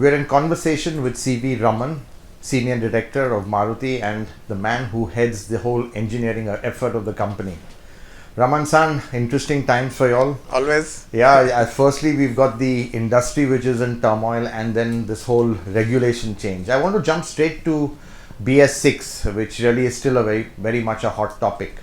We're in conversation with V Raman, Senior Director of Maruti and the man who heads the whole engineering effort of the company. Raman-san, interesting times for you all. Always. Yeah, firstly, we've got the industry which is in turmoil and then this whole regulation change. I want to jump straight to BS-6, which really is still a very much a hot topic.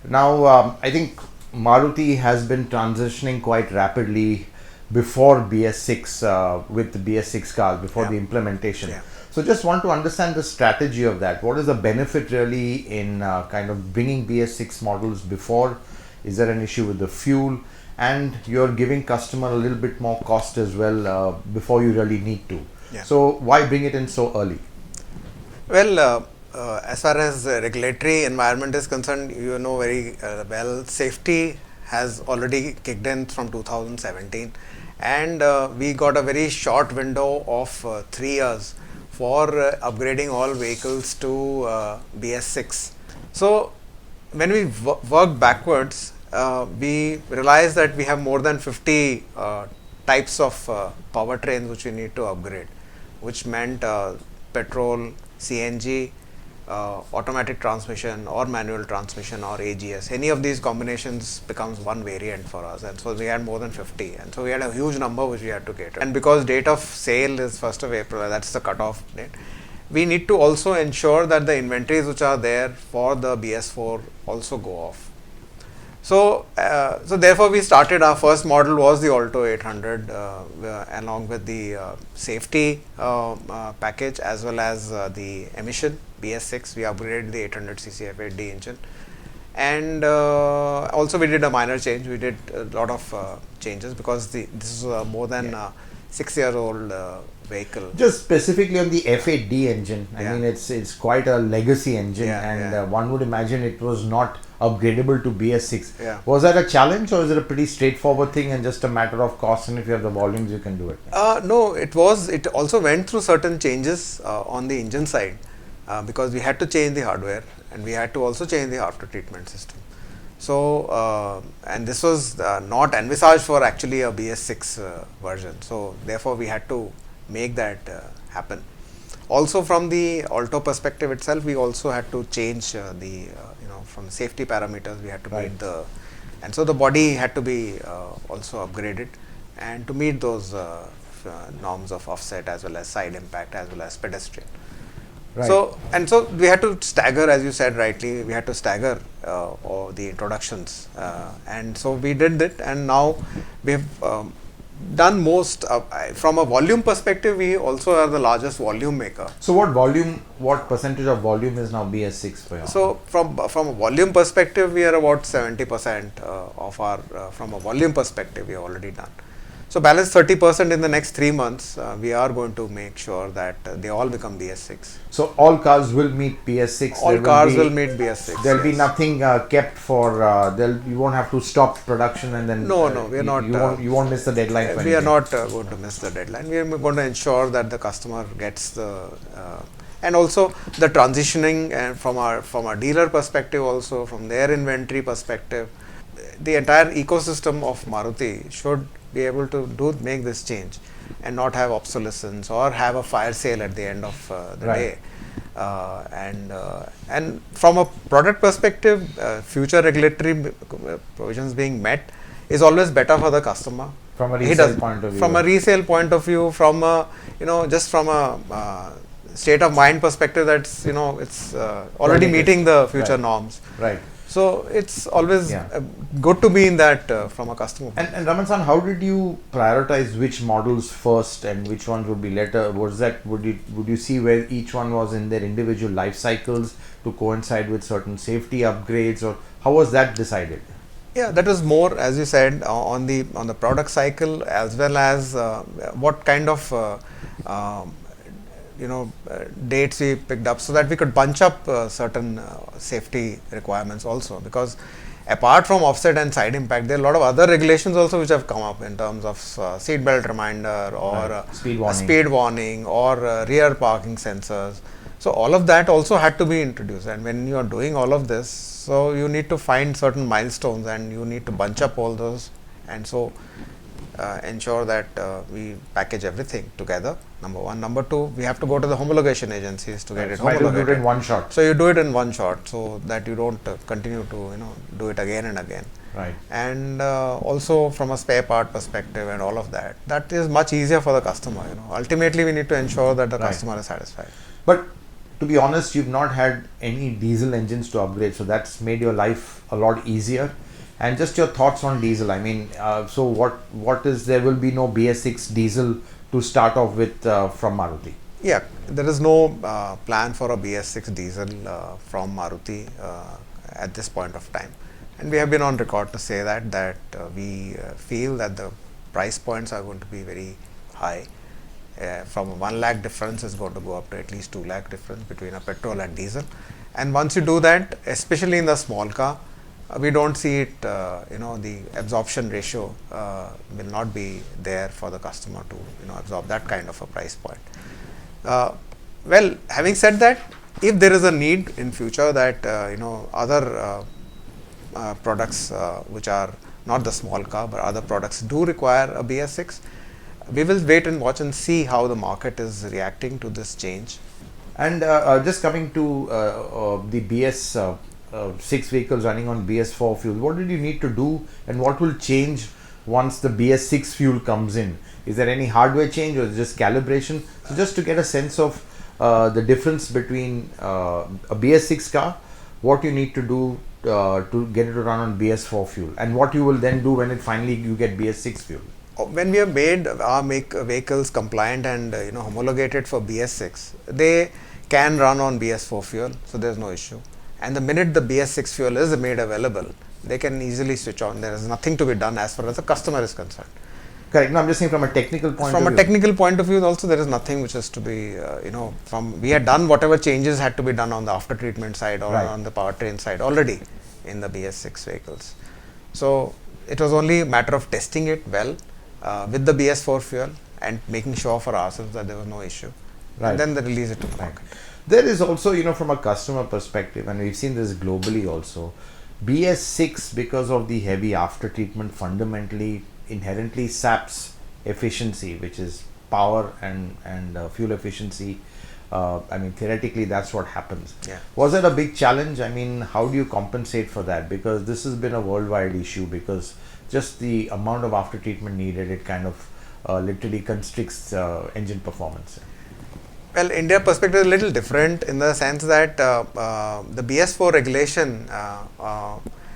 Now, I think Maruti has been transitioning quite rapidly before BS-6 with the BS-6 cars, before the implementation. Yeah. So just want to understand the strategy of that. What is the benefit really in kind of bringing BS-6 models before? Is there an issue with the fuel? And you're giving customer a little bit more cost as well before you really need to. Yeah. So why bring it in so early? Well, as far as regulatory environment is concerned, you know very well, safety has already kicked in from 2017, and we got a very short window of 3 years for upgrading all vehicles to BS-6. So when we worked backwards, we realized that we have more than 50 types of powertrains which we need to upgrade, which meant petrol, CNG, automatic transmission or manual transmission or AGS. Any of these combinations becomes one variant for us, and so we had more than 50, and so we had a huge number which we had to cater. And because date of sale is 1st of April, that's the cutoff date, we need to also ensure that the inventories which are there for the BS4 also go off. So, therefore we started, our first model was the Alto 800 along with the safety package as well as the emission BS6. We upgraded the 800cc F8D engine, and also we did a minor change. We did a lot of changes because this is more than 6 year old vehicle. Just specifically on the F8D engine, I mean it's quite a legacy engine, and one would imagine it was not upgradable to BS6. Was that a challenge, or is it a pretty straightforward thing and just a matter of cost, and if you have the volumes you can do it? No, it was. It also went through certain changes on the engine side because we had to change the hardware and we had to also change the after treatment system. So and this was not envisaged for actually a BS6 version. So therefore we had to make that happen. Also from the Alto perspective itself, we also had to change the from safety parameters we had to meet the, and so the body had to be also upgraded and to meet those norms of offset as well as side impact as well as pedestrian. So we had to stagger, as you said rightly, we had to stagger the introductions, and so we did that, and now we have done most from a volume perspective. We also are the largest volume maker. So what percentage of volume is now BS6 for you? So from a volume perspective, we are about 70% of our from a volume perspective we have already done. So balance 30% in the next 3 months. We are going to make sure that they all become BS6. So all cars will meet BS6. All cars will meet BS6. There will be nothing kept for. You won't have to stop production and then. No, we are not. You won't miss the deadline. We are not going to miss the deadline. We are going to ensure that the customer gets the. And also the transitioning, and from our dealer perspective, also from their inventory perspective, the entire ecosystem of Maruti should be able to make this change and not have obsolescence or have a fire sale at the end of the day. And from a product perspective, future regulatory provisions being met is always better for the customer. From a resale point of view. From a resale point of view, from a just from a state of mind perspective, that's it's already meeting the future norms. Right. So it's always good to be in that from a customer. And Raman-san, how did you prioritize which models first and which ones would be later? Was that would you see where each one was in their individual life cycles to coincide with certain safety upgrades, or how was that decided? Yeah, that was more, as you said, on the product cycle, as well as what kind of dates we picked up, so that we could bunch up certain safety requirements also, because apart from offset and side impact, there are a lot of other regulations also which have come up in terms of seat belt reminder or speed warning or rear parking sensors. So all of that also had to be introduced, and when you are doing all of this, so you need to find certain milestones and you need to bunch up all those, and so ensure that we package everything together. Number one. Number two, we have to go to the homologation agencies to get it So might as well do homologated. it in one shot. So you do it in one shot, so that you don't continue to do it again and again. Right. And also from a spare part perspective and all of that, that is much easier for the customer. Ultimately we need to ensure that the Right. customer is satisfied. But to be honest, you've not had any diesel engines to upgrade, so that's made your life a lot easier. And just your thoughts on diesel. I mean, so what is, there will be no BS-6 diesel to start off with from Maruti? Yeah, there is no plan for a BS-6 diesel from Maruti at this point of time, and we have been on record to say that we feel that the price points are going to be very high. From 1 lakh difference is going to go up to at least 2 lakh difference between a petrol and diesel. And once you do that, especially in the small car, we don't see it, the absorption ratio will not be there for the customer to absorb that kind of a price point. Well, having said that, if there is a need in future that other products which are not the small car but other products do require a BS-6, we will wait and watch and see how the market is reacting to this change. And just coming to the BS-6 vehicles running on BS-4 fuel, what did you need to do and what will change once the BS-6 fuel comes in? Is there any hardware change or is it just calibration? So just to get a sense of the difference between a BS-6 car, what you need to do to get it to run on BS-4 fuel, and what you will then do when it finally you get BS-6 fuel. When we have made our vehicles compliant and homologated for BS-6, they can run on BS-4 fuel, so there is no issue. And the minute the BS-6 fuel is made available, they can easily switch on. There is nothing to be done as far as the customer is concerned. Correct. No, I'm just saying from a technical point of view. From a technical point of view also, there is nothing which is to be, we had done whatever changes had to be done on the after treatment side or on the powertrain side already in the BS-6 vehicles. So it was only a matter of testing it well with the BS-4 fuel and making sure for ourselves that there was no issue. And then they release it to the market. There is also, from a customer perspective, and we've seen this globally also, BS-6, because of the heavy after treatment, fundamentally inherently saps efficiency, which is power and fuel efficiency. I mean, theoretically that's what happens. Was that a big challenge? I mean, how do you compensate for that? Because this has been a worldwide issue, because just the amount of after treatment needed, it kind of literally constricts engine performance. Well, India perspective is a little different in the sense that the BS-4 regulation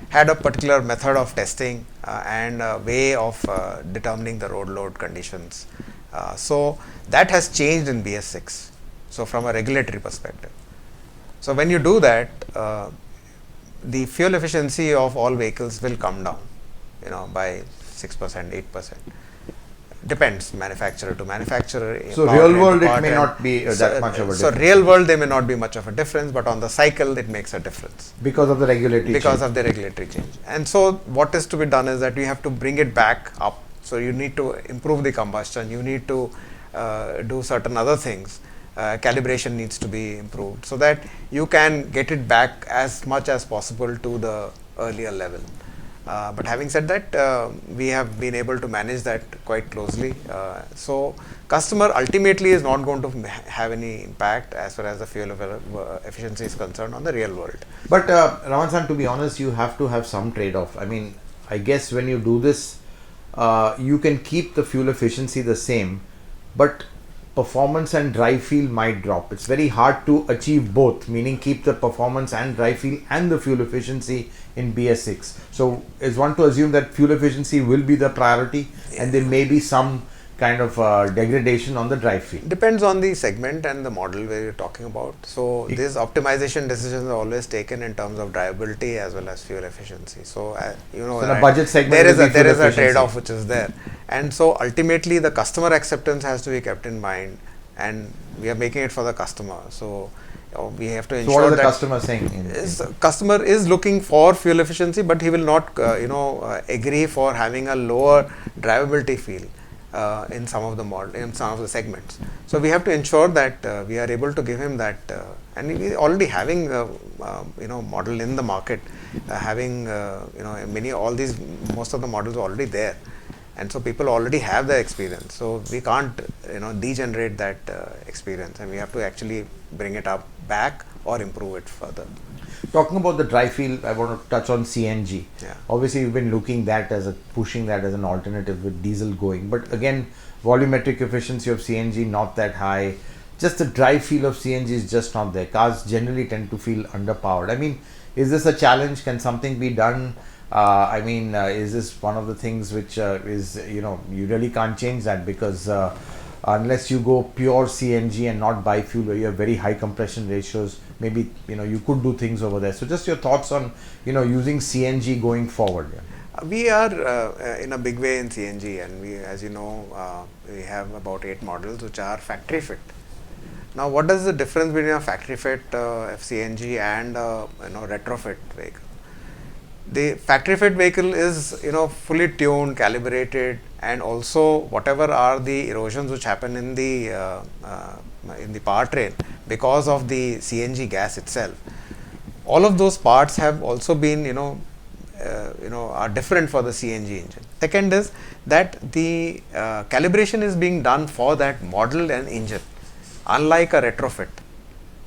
had a particular method of testing and a way of determining the road load conditions. So that has changed in BS-6. So from a regulatory perspective. So when you do that, the fuel efficiency of all vehicles will come down, by 6%, 8%. Depends manufacturer to manufacturer. So real world it may not be that much of a difference. So real world there may not be much of a difference, but on the cycle it makes a difference. Because of the regulatory change. And so what is to be done is that you have to bring it back up. So you need to improve the combustion, you need to do certain other things. Calibration needs to be improved so that you can get it back as much as possible to the earlier level. But having said that, we have been able to manage that quite closely. So customer ultimately is not going to have any impact as far as the fuel efficiency is concerned on the real world. But Raman-san, to be honest, you have to have some trade-off. I mean, I guess when you do this, you can keep the fuel efficiency the same, but performance and drive feel might drop. It's very hard to achieve both, meaning keep the performance and drive feel and the fuel efficiency in BS-6. So is one to assume that fuel efficiency will be the priority and there may be some kind of degradation on the drive feel? Depends on the segment and the model where you're talking about. So these optimization decisions are always taken in terms of drivability as well as fuel efficiency. So in a budget segment there is a trade-off which is there, and so ultimately the customer acceptance has to be kept in mind, and we are making it for the customer. So we have to ensure what is the that customer saying? Customer is looking for fuel efficiency, but he will not agree for having a lower drivability feel in some of the segments. So we have to ensure that we are able to give him that, and we already having model in the market, having most of the models are already there, and so people already have the experience. So we can't degenerate that experience, and we have to actually bring it up back or improve it further. Talking about the dry field, I want to touch on CNG. Yeah. Obviously, you've been pushing that as an alternative with diesel going, but again, volumetric efficiency of CNG not that high. Just the dry feel of CNG is just not there. Cars generally tend to feel underpowered. I mean, is this a challenge? Can something be done? Is this one of the things which you really can't change that, because unless you go pure CNG and not bi-fuel where you have very high compression ratios, maybe you could do things over there. So just your thoughts on using CNG going forward. We are in a big way in CNG, and we, as you know, we have about 8 models which are factory fit. Now, what is the difference between a factory fit CNG and retrofit vehicle? The factory fit vehicle is fully tuned, calibrated, and also whatever are the erosions which happen in the powertrain because of the CNG gas itself. All of those parts have also been are different for the CNG engine. Second is that the calibration is being done for that model and engine, unlike a retrofit.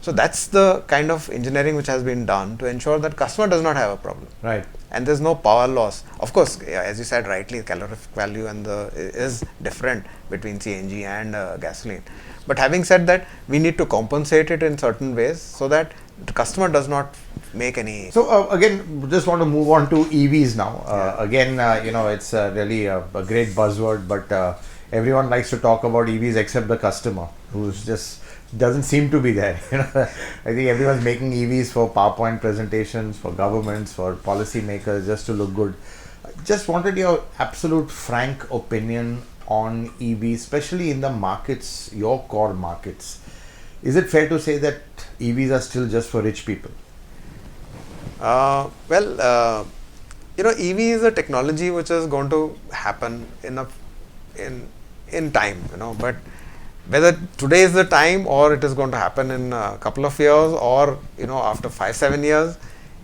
So that's the kind of engineering which has been done to ensure that customer does not have a problem. Right. And there's no power loss. Of course, as you said rightly, calorific value and is different between CNG and gasoline. But having said that, we need to compensate it in certain ways so that the customer does not make any. So again, just want to move on to EVs now. Again, it's really a great buzzword, but everyone likes to talk about EVs except the customer, who's just doesn't seem to be there. I think everyone's making EVs for PowerPoint presentations, for governments, for policymakers, just to look good. Just wanted your absolute frank opinion on EVs, especially in the markets, your core markets. Is it fair to say that EVs are still just for rich people? EV is a technology which is going to happen in time, but whether today is the time or it is going to happen in a couple of years or after 5-7 years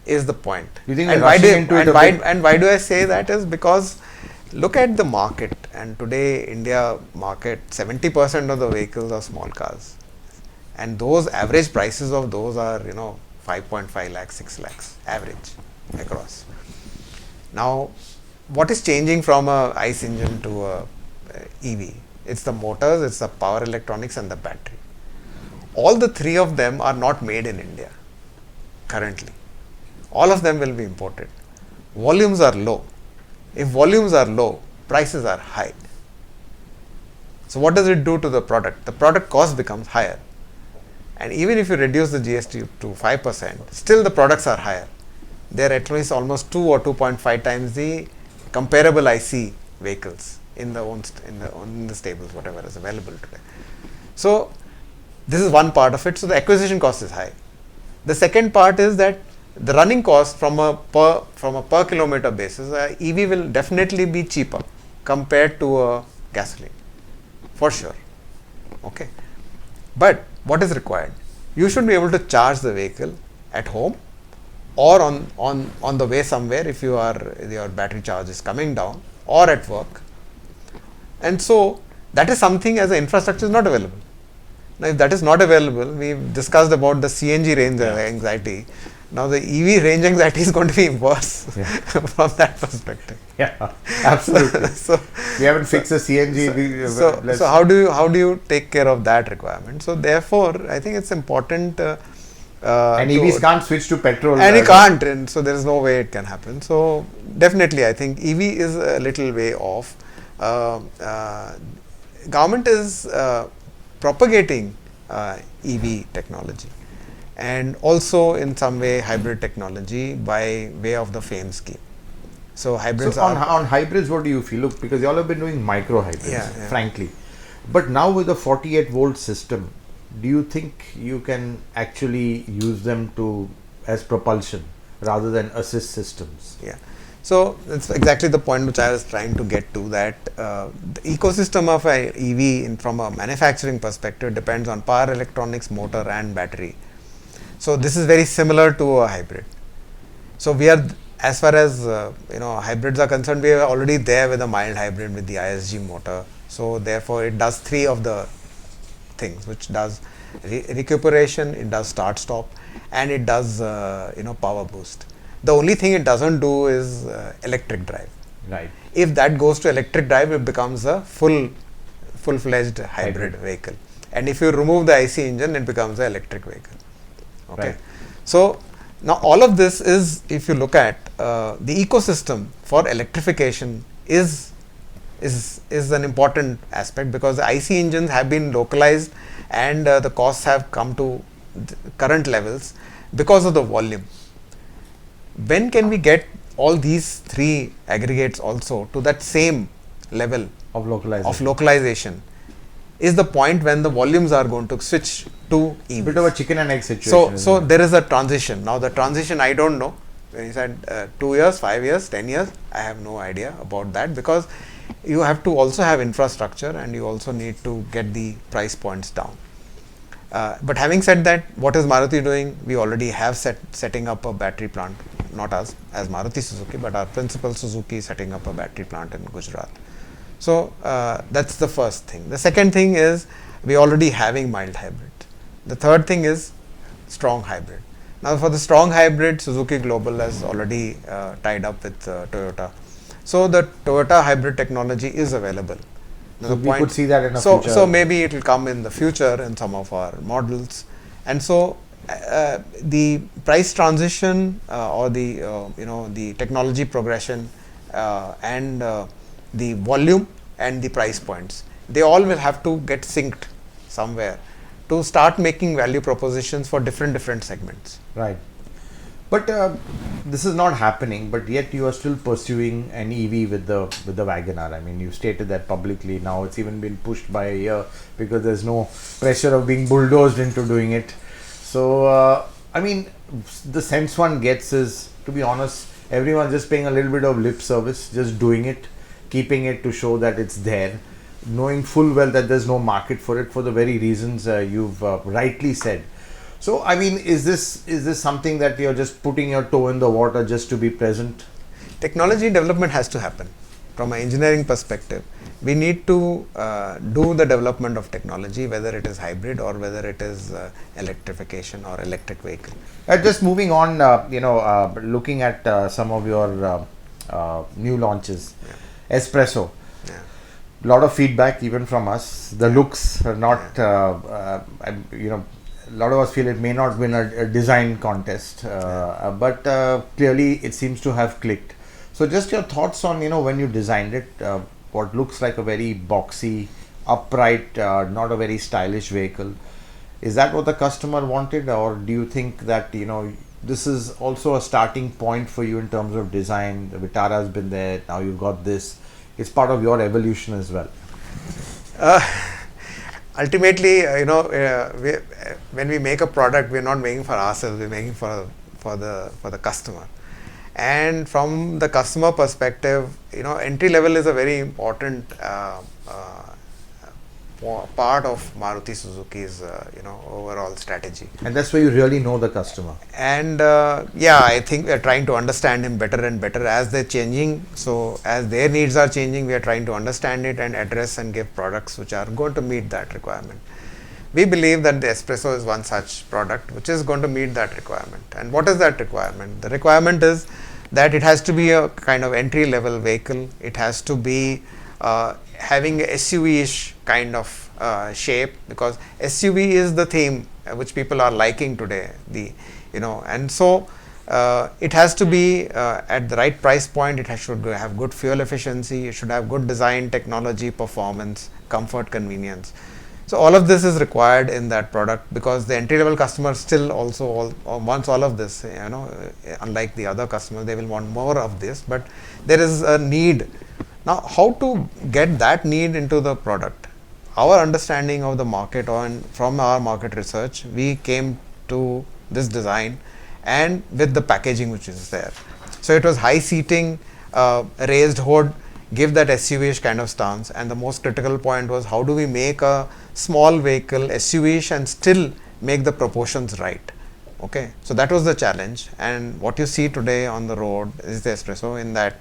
is the point. You think and why do I say that is because look at the market, and today India market 70% of the vehicles are small cars, and those average prices of those are 5.5 lakhs, 6 lakhs average across. Now what is changing from a ICE engine to a EV? It's the motors, it's the power electronics and the battery. All the 3 of them are not made in India currently. All of them will be imported. Volumes are low. If volumes are low, prices are high. So what does it do to the product? The product cost becomes higher. And even if you reduce the GST to 5%, still the products are higher. They are at least almost 2 or 2.5 times the comparable IC vehicles in the stables, whatever is available today. So this is one part of it. So the acquisition cost is high. The second part is that the running cost from a per kilometer basis, EV will definitely be cheaper compared to a gasoline, for sure. Okay, but what is required? You should be able to charge the vehicle at home or on the way somewhere if your battery charge is coming down, or at work. And so that is something as an infrastructure is not available. Now if that is not available, we've discussed about the CNG range anxiety. Now the EV range anxiety is going to be worse from that perspective. Yeah, absolutely. So we haven't fixed the CNG. So how do you take care of that requirement? So therefore, I think it's important. And EVs can't switch to petrol. And it can't, and so there is no way it can happen. So definitely, I think EV is a little way off. Government is propagating EV technology, and also in some way hybrid technology by way of the FAME scheme. So hybrids on hybrids, what do you feel? Look, because you all have been doing micro hybrids, frankly, but now with the 48 volt system, do you think you can actually use them as propulsion rather than assist systems? Yeah. So that's exactly the point which I was trying to get to, that the ecosystem of a EV from a manufacturing perspective depends on power electronics, motor and battery. So this is very similar to a hybrid. So we are as far as hybrids are concerned, we are already there with a mild hybrid with the ISG motor. So therefore, it does three of the things, which does recuperation, it does start stop, and it does power boost. The only thing it doesn't do is electric drive. Right. If that goes to electric drive, it becomes a full-fledged hybrid vehicle. And if you remove the IC engine, it becomes an electric vehicle. Okay. Right. So now all of this is, if you look at the ecosystem for electrification is an important aspect, because the IC engines have been localized and the costs have come to current levels because of the volume. When can we get all these three aggregates also to that same level Of localization. of localization is the point when the volumes are going to switch to EVs. Bit of a chicken and egg situation. So there is a transition. Now the transition, I don't know. When you said 2 years, 5 years, 10 years, I have no idea about that, because you have to also have infrastructure and you also need to get the price points down. But having said that, what is Maruti doing? We already have setting up a battery plant, not us as Maruti Suzuki, but our principal Suzuki is setting up a battery plant in Gujarat. So that's the first thing. The second thing is we already having mild hybrid. The third thing is strong hybrid. Now for the strong hybrid, Suzuki Global has already tied up with Toyota. So the Toyota hybrid technology is available. So we could see that in the future. So maybe it will come in the future in some of our models. And so the price transition or the technology progression and the volume and the price points, they all will have to get synced somewhere to start making value propositions for different segments. Right. But this is not happening, but yet you are still pursuing an EV with the Wagoner. I mean, you stated that publicly. Now it's even been pushed by a year because there's no pressure of being bulldozed into doing it. So, I mean, the sense one gets is, to be honest, everyone's just paying a little bit of lip service, just doing it, keeping it to show that it's there, knowing full well that there's no market for it for the very reasons you've rightly said. So, I mean, is this something that you're just putting your toe in the water just to be present? Technology development has to happen. From an engineering perspective, we need to do the development of technology, whether it is hybrid or whether it is electrification or electric vehicle. Just moving on, looking at some of your new launches, S-Presso. Yeah. Lot of feedback even from us. The looks are not, a lot of us feel it may not win a design contest, but clearly it seems to have clicked. So just your thoughts on, when you designed it, what looks like a very boxy, upright, not a very stylish vehicle. Is that what the customer wanted, or do you think that, this is also a starting point for you in terms of design? The Vitara has been there, now you've got this. It's part of your evolution as well. Ultimately, when we make a product, we're not making for ourselves, we're making for the customer. And from the customer perspective, entry level is a very important part of Maruti Suzuki's overall strategy. And that's where you really know the customer. And I think we are trying to understand him better and better as they're changing. So as their needs are changing, we are trying to understand it and address and give products which are going to meet that requirement. We believe that the S-Presso is one such product which is going to meet that requirement. And what is that requirement? The requirement is that it has to be a kind of entry level vehicle. It has to be having a SUV-ish kind of shape, because SUV is the theme which people are liking today. And so it has to be at the right price point. It should have good fuel efficiency. It should have good design, technology, performance, comfort, convenience. So all of this is required in that product, because the entry level customer still also wants all of this. Unlike the other customers, they will want more of this, but there is a need. Now, how to get that need into the product? Our understanding of the market, and from our market research, we came to this design and with the packaging which is there. So it was high seating, raised hood, give that SUV-ish kind of stance. And the most critical point was, how do we make a small vehicle SUV-ish and still make the proportions right? Okay, so that was the challenge, and what you see today on the road is the S-Presso in that,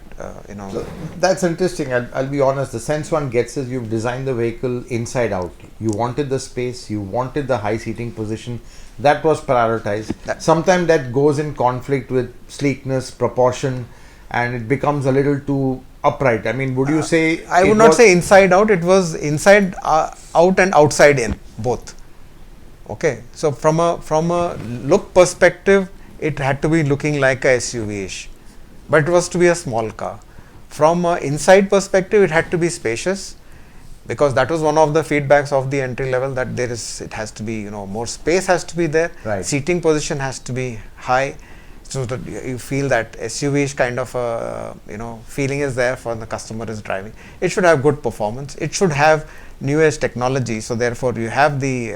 So that's interesting. I'll be honest. The sense one gets is you've designed the vehicle inside out. You wanted the space, you wanted the high seating position. That was prioritized. Sometimes that goes in conflict with sleekness, proportion, and it becomes a little too upright. I mean, would you say? I would not say inside out, it was inside out and outside in, both. Okay, so from a look perspective, it had to be looking like a SUV-ish, but it was to be a small car. From a inside perspective, it had to be spacious, because that was one of the feedbacks of the entry level, that it has to be, more space has to be there, Right. seating position has to be high, so that you feel that SUV-ish kind of a feeling is there for the customer is driving. It should have good performance. It should have new age technology. So therefore, you have the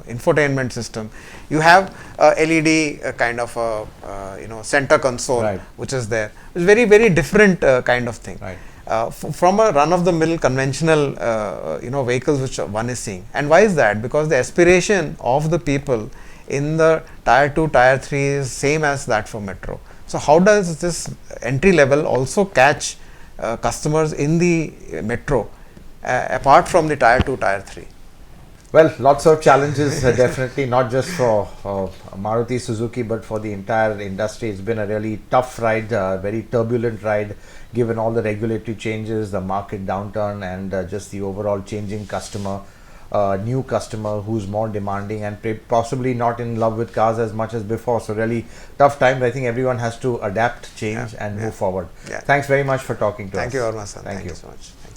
infotainment system. You have LED kind of center console, Right. which is there. It's very, very different kind of thing. Right. From a run-of-the-mill conventional vehicles which one is seeing. And why is that? Because the aspiration of the people in the tier 2, tier 3 is same as that for metro. So how does this entry level also catch customers in the metro apart from the tier 2, tier 3? Well, lots of challenges, definitely, not just for Maruti Suzuki, but for the entire industry. It's been a really tough ride, very turbulent ride, given all the regulatory changes, the market downturn, and just the overall changing customer, new customer who's more demanding and possibly not in love with cars as much as before. So really tough times. I think everyone has to adapt, change, and move forward. Yeah. Thanks very much for talking to us. Thank you very much, sir. Thank you So much. Thank you.